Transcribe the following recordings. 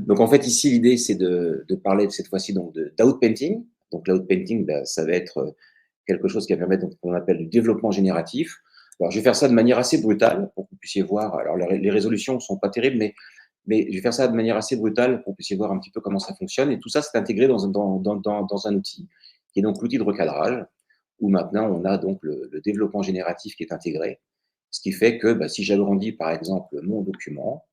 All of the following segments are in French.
Donc en fait, ici, l'idée, c'est de parler cette fois-ci donc d'outpainting. Donc l'outpainting, ben, ça va être quelque chose qui va permettre donc, ce qu'on appelle du développement génératif. Alors je vais faire ça de manière assez brutale pour que vous puissiez voir. Alors les résolutions ne sont pas terribles, mais je vais faire ça de manière assez brutale pour que vous puissiez voir un petit peu comment ça fonctionne. Et tout ça, c'est intégré dans un outil, qui est donc l'outil de recadrage, où maintenant on a donc le développement génératif qui est intégré. Ce qui fait que bah, si j'agrandis par exemple mon document,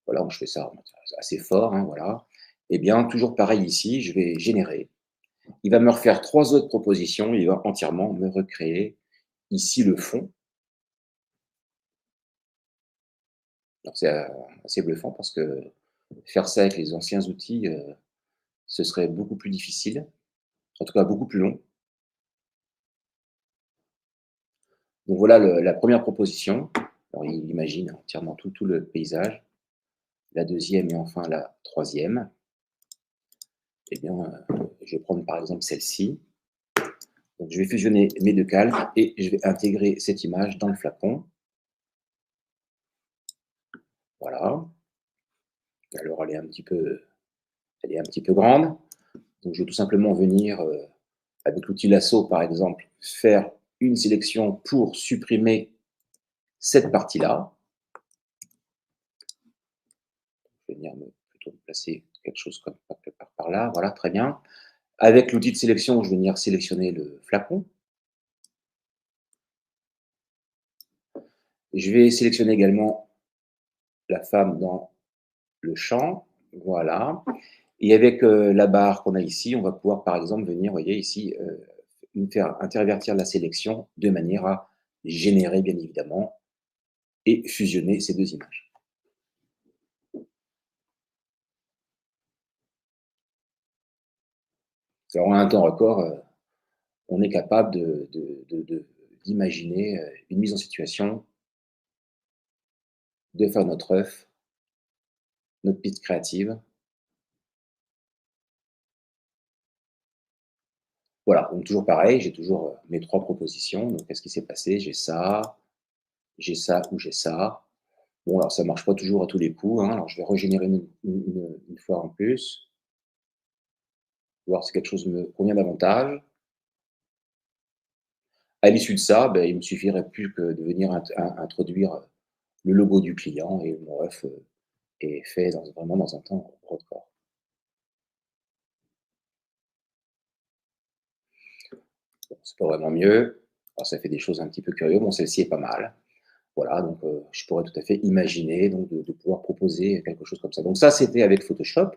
voilà, je fais ça assez fort, hein, voilà. Eh bien, toujours pareil ici, je vais générer. Il va me refaire 3 autres propositions, il va entièrement me recréer ici le fond. Alors c'est assez bluffant parce que faire ça avec les anciens outils, ce serait beaucoup plus difficile, en tout cas beaucoup plus long. Donc voilà la première proposition. Alors il imagine entièrement tout le paysage. La deuxième et enfin la troisième. Eh bien, je vais prendre par exemple celle-ci. Donc je vais fusionner mes 2 calques et je vais intégrer cette image dans le flacon. Voilà. Alors elle est un petit peu grande. Donc je vais tout simplement venir, avec l'outil lasso par exemple, faire une sélection pour supprimer cette partie-là. Je vais venir plutôt me placer quelque chose comme quelque part par là. Voilà, très bien. Avec l'outil de sélection, je vais venir sélectionner le flacon. Je vais sélectionner également la femme dans le champ. Voilà. Et avec la barre qu'on a ici, on va pouvoir par exemple venir, vous voyez ici, faire intervertir la sélection de manière à générer bien évidemment et fusionner ces 2 images. Alors en un temps record, on est capable d'imaginer une mise en situation, de faire notre œuf, notre piste créative. Voilà, donc toujours pareil, j'ai toujours mes 3 propositions. Donc qu'est-ce qui s'est passé? J'ai ça ou j'ai ça. Bon, alors ça ne marche pas toujours à tous les coups, hein. Alors je vais régénérer une fois en plus, voir si quelque chose me convient davantage. À l'issue de ça, ben, il ne me suffirait plus que de venir introduire le logo du client et mon œuf est fait vraiment dans un temps record. Bon, c'est pas vraiment mieux. Alors ça fait des choses un petit peu curieuses. Bon, celle-ci est pas mal. Voilà, donc je pourrais tout à fait imaginer donc de pouvoir proposer quelque chose comme ça. Donc ça, c'était avec Photoshop.